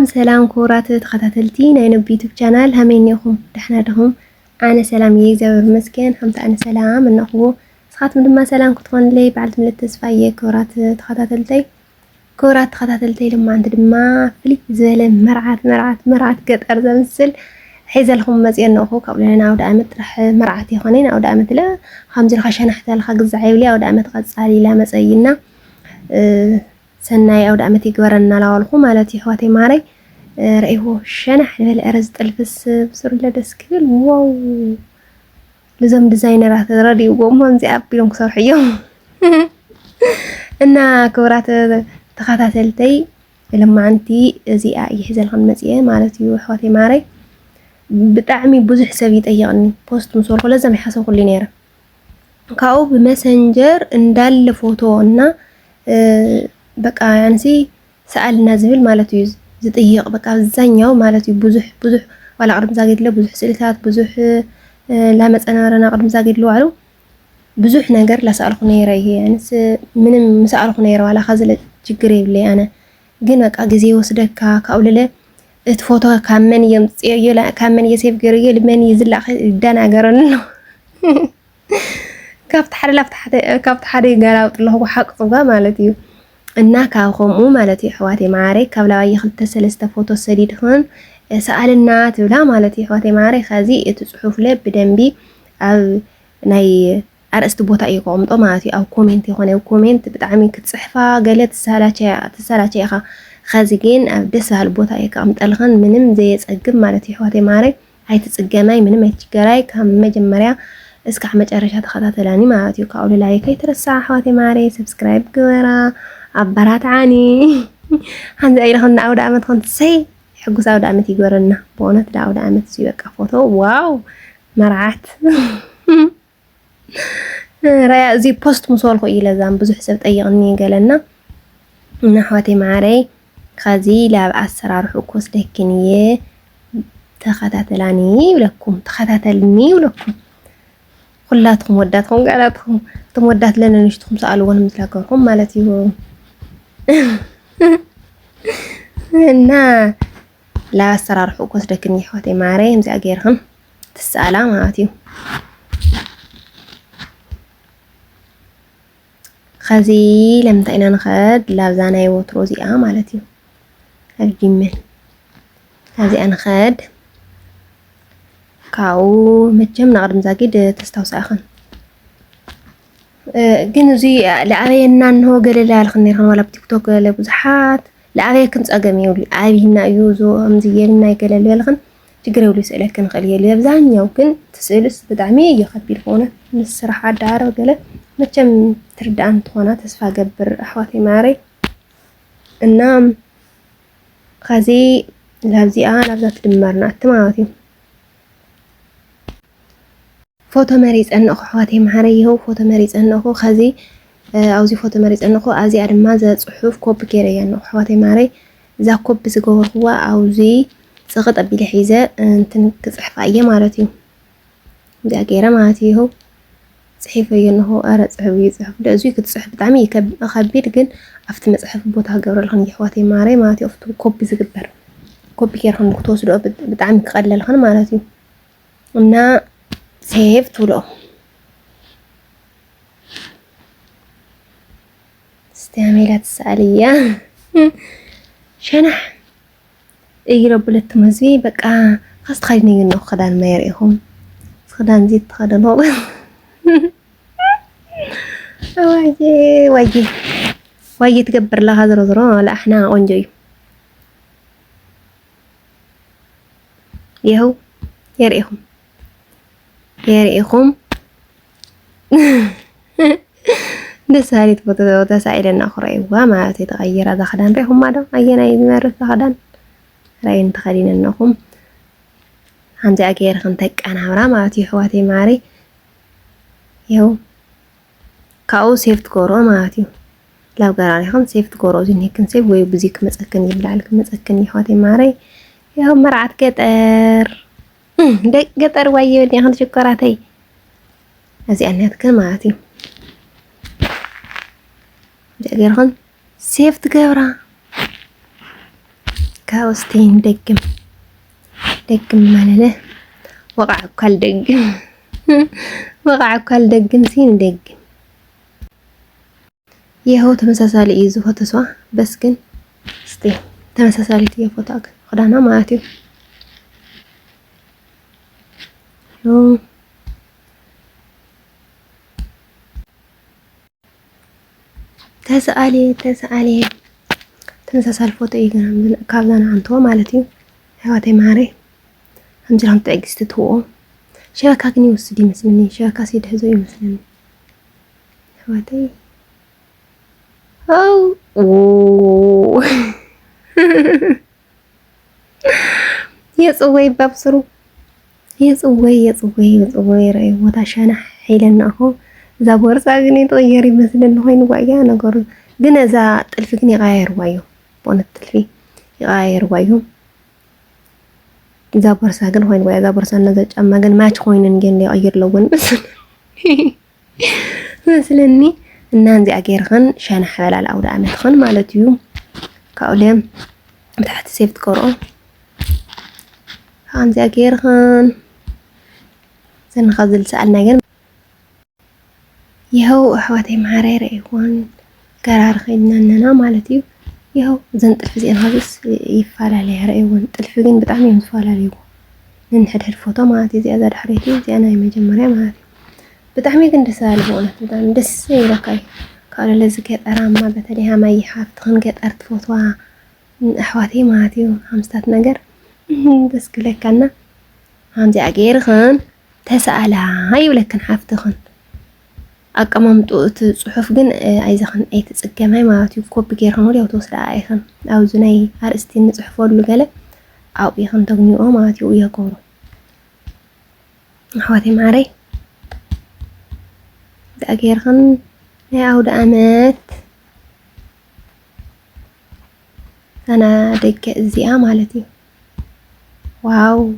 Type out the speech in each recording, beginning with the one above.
ሰላም كورات تخاتلتي ناينو بيوتيوب channel همينيكم دحنا دهم أنا سلام يجزاور مسكين حمت أنا سلام إنه سخات من ما سلام كتكون لي بعد من التسفية كورات تخاتلتي لما عند ما فلي زلم مرعت قد أرز مسل حيز لهم مزيان نوخو قبلنا أو دامت رح مرعتي خنين أو دامت لا خمس الخشان حتى الخق الزعيولي أو دامت قد صالي لا مسينا سناي أو دامتي جورنا لا والخو مالتي حواتي ماري رأيه شنح للأرز تلفس بصور لا دسكبل واو لزم ديزاينرات راديو وهم زي أبيهم صراحيهم إن كورات تخاتلتي لما أنتي زي يحزل خن مسيئة مالتي حواتي ماري بتعمي بزح سبيت أياني بوست مصور لازم يحسن كل نيرة كاو بماسنجر اندال فوتو إنه بقى يعني سي سألنا زميل مالتي زطيق بقى زانيو مالتي بزح ولا قرب زاقيد له بزح سلسات بزح لا مصنا رنا قرب زاقيد له علو بزح ነገር ላሳልኩ ነይረ ይሄ ያንስ ምንም መሳልኩ ነይረ ዋላ خزل ችግር ይብለ انا ግን በቃ ጊዜ ወስደካ ካውለለ እት ፎቶ ካመን የምጽየለ ካመን የሴፍ ገርየ ለምን ይዝላ ይዳናገረን ነው ካብት ሓደ ጋራውጥ ለሁ حق ጋ ማለት እዩ እና ካውኹሙ ማለት ይሕዋቴ ማሬ ካብላዋይ ክልተ ሰለስተ ፎቶ ሰዲድኹን ሰአልና ትብላ ማለት ይሕዋቴ ማሬ خازي እቲ ጽሑፍ ለ በደንቢ ኣብ ናይ አርእስቲ ቦታ ይቆምጦ ማለት እዩ ኣብ ኮሜንት ይኾነ ኮሜንት ብጣዕሚ ክትጽሕፋ ገለት ተሳላቸ ኢኻ خازي ግን ኣብ ደስ ባል ቦታ ይቀምጠልኽን ምንም ዘየጸግብ ማለት ይሕዋቴ ማሬ ኣይትጽገማይ ምንም ኣይትችገራይ ካብ መጀመርያ እስከ መጨረሻ ተኸታተላኒ ማለት እዩ ካውለ ላይክ አይትረሳ ሕዋቴ ማሬ ሰብስክራይብ ግበራ አባራት ዓኒ አንተ አይለኸና አውዳ አመት ኮንት ሰይ ሕጉስ አውዳ አመት ይገርና በእውነት አውዳ አመት ሲበቃ ፎቶ ዋው መርዓት ራያ እዚ ፖስት ሙሶልኮ ኢለዛም ብዙሕ ሰብ ጠይቅኒ ገለና እና ሕዋቴ ማረይ ካዚ ላብ አሰራርሑ ኮስደክንየ ተኸታተላኒ ወለኩም ተኸታተልኒ ወለኩም ኩላትኩም ወዳትኩም ጋላትኩም ተመወዳት ለነንሽትኩም ሰአልዎን ምትላከርኩም ማለት እዩ እና لا أسرار حقوق لكني حواتي ماري مزي أجيرهم تسألا ماتيو خزي لم تأنا نخد لابزانا يوتروزي مالتيو الجمل هذه أنا خد كاو متجم نقدر مزاجد تستوسخن ግን እዚ ለአበየና እንሆ ገለላ ያልኽኔር ወላ በቲክ ቶክ ለብዙሓት ለአበየ ክንጽ አገሚው አቢና እዩ ዞ አምዝየልና ይገለል ያልኽን ችግር ይውል ይሰለከን ኸልየል ያብዛኛው ግን ተስልስ በጣም ይኸቢል ሆነ መስራህ አዳር ገለ መቸም ትርዳን ተሆና ተስፋ ገብር አህዋቴ ማሪ እና ከዚ ለብዚአ ለብዛት ድመርና አትማውቲ ፎቶ መሪጽ እንኹ ሕዋቴ ማሪ ይኸው ፎቶ መሪጽ እንኹ ከዚ አውዚ ፎቶ መሪጽ እንኹ አዚ አድማ ዘጽሑፍ ኮፒ ገረያ ነው ሕዋቴ ማሪ ዛ ኮፒ ዝገበርኩዋ አውዚ ጽቕጥ አቢለ ሒዘ እንትን ክጽሕፋየ ማለት እዩ ዛ ገረ ማለት እዩ ጽሒፈ ይነሆ አረ ጽሕፍ ይጽሕፍ ለዚ ክትጽሕፍ ብጣዕሚ ይከቢድ ግን አፍቲ መጽሐፍ ቦታ ገብረልኽን ሕዋቴ ማሪ ማለት እዩ አፍቲ ኮፒ ዝግበር ኮፒ ገርኽን ክትወስዶ ብጣዕሚ ክቀለልኽን ማለት እዩ እና سيف تولو استعملات السالية شنح يقرب للتمزي بقى خاص تخليني انه خدان ما يريهم خدان زيت خدان هو واجي تكبر لها زرزرون لا احنا انجوي يهو يريهم يريكم دس هاري تبطل تسائلنا أخرى وما تتغير هذا خدان ريهم ماذا أينا يمرر خدان رأين تخلين النقم عندي أكير خنتك أنا عمرا ما تيحواتي ماري يو كاو سيفت كورو ما تيو لو قراني خن سيفت كورو زين هيك نسيب ويبزيك مسأكن يبلع لك مسأكن يحواتي ماري يو مرعت كتر قطر وايد يا خد شكراتي هذه أنا كلماتي جاكرهن سيف تقبرا كاوستين دقم مالله وقع كل دقم وقع كل دقم سين دقم يهو تمساسالي إيزو فتسوا بس كن ستي تمساسالي تيه فوتاك خدانا ماتيو يو تسألي تمساسال فوتو إيجان كابدانا عنتوا مالتيو هواتي ماري همجرهم تعقست توو شبكة كني وسدي مسلني شبكة سيد هزوي مسلني هواتي أو يصوي بابصرو يصوي رأي وتشانح حيلنا أخو زابور ساقني طيري مثل هاي نوايا نقول قنا ذا تلفقني غاير وايو بون التلفي غاير وايو زابور ساقن هاي نوايا زابور ساقن نزج أما قن ما تخوين نجن لي غير لون مثلني الناندي أجيرغن شانح ولا الأولى أمتخن مالتيو كأولهم تحت سيفت قرآن عندي أجيرغن سنخزل سألنا جن يهو أحواتي معاري رأيوان قرار خيدنا أننا مالتيو يهو زن تلفزيون هذس يفعل عليها رأيوان تلفزيون بتعمل يفعل عليه ننحد الفوتو مالتي زي أزاد حريتي زي أنا مجمرة مالتي بتعمل كنت سالفة وأنا بتعمل دس يركاي قالوا لزكيت أرام ما بتليها ما يحافظ خنقت أرد فوتوا أحواتي مالتيو همستات نجر بس كلك كنا عندي أجير خان تسألها هاي ولكن حافظخن أقامم صحف جن عايزخن أي تسجم هاي ما تيوكوب بجيرخن ولا وتوصل عايخن أو زناي أرستين صحف ولا جله أو بيخن تغنيو ما تيو يقولوا أحواتي معري أجيرخن لا أود أمات أنا دك الزئام مالتي واو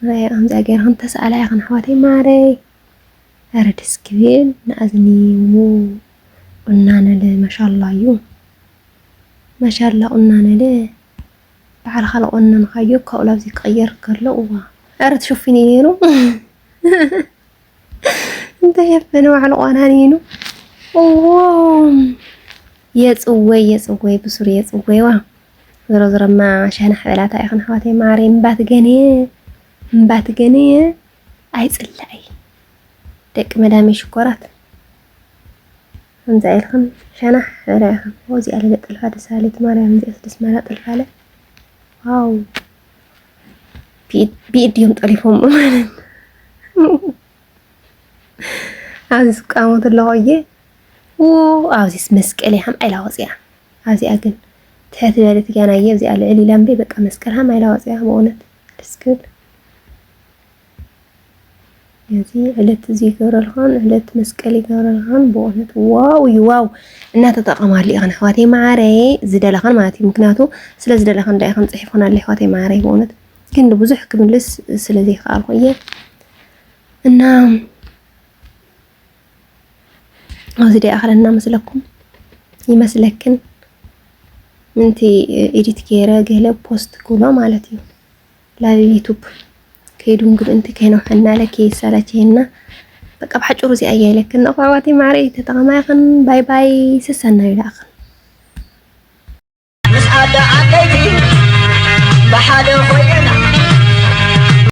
راي أمز أجيرخن تسأل عن حواتي ماري أردس كبير نأذني قلنا له ما شاء الله يوم ما شاء الله قلنا له بعد خلق قلنا نخيوك ولا بزي قير كله أرد شوفيني نينو انت يبنو على قوانانينو يصوي بسوري يصوي وا زرا ما عشان حبلات ايخن حواتي ماري مبات غنيه اي صلاي دق مدامي شكرات انت ايخن شنح رايخن وزي على الطلفه سالت مريم دي اسدس مالا طلفاله واو بيديهم طريفهم عايز قامت اللغوية وعايز مسكلي هم إلى وصيها عايز أقل تحت ذلك كان يبزي على اللي لمبي بقى مسكلها ما إلى وصيها بونت تسكل يزي علت زي قررهن علت مسكلي قررهن بونت واو إنها تتقام لي أنا حواتي معاري زدلهن ماتي ممكناتو سلا زدلهن دايخن صحيفون اللي حواتي معاري بونت كن بزح كملس سلا زي خالقية إنها أزيد آخرنا مسلكم يمسلكن منتي إديت كيرا جهلا بوست كولا مالتي لا يوتيوب كيدون قل انت كينو حنا لكي سالتينا بقى بحج روزي أيا لكن أخواتي معري تتغماخن باي سسنا يلاخن مسعد عقيدي بحد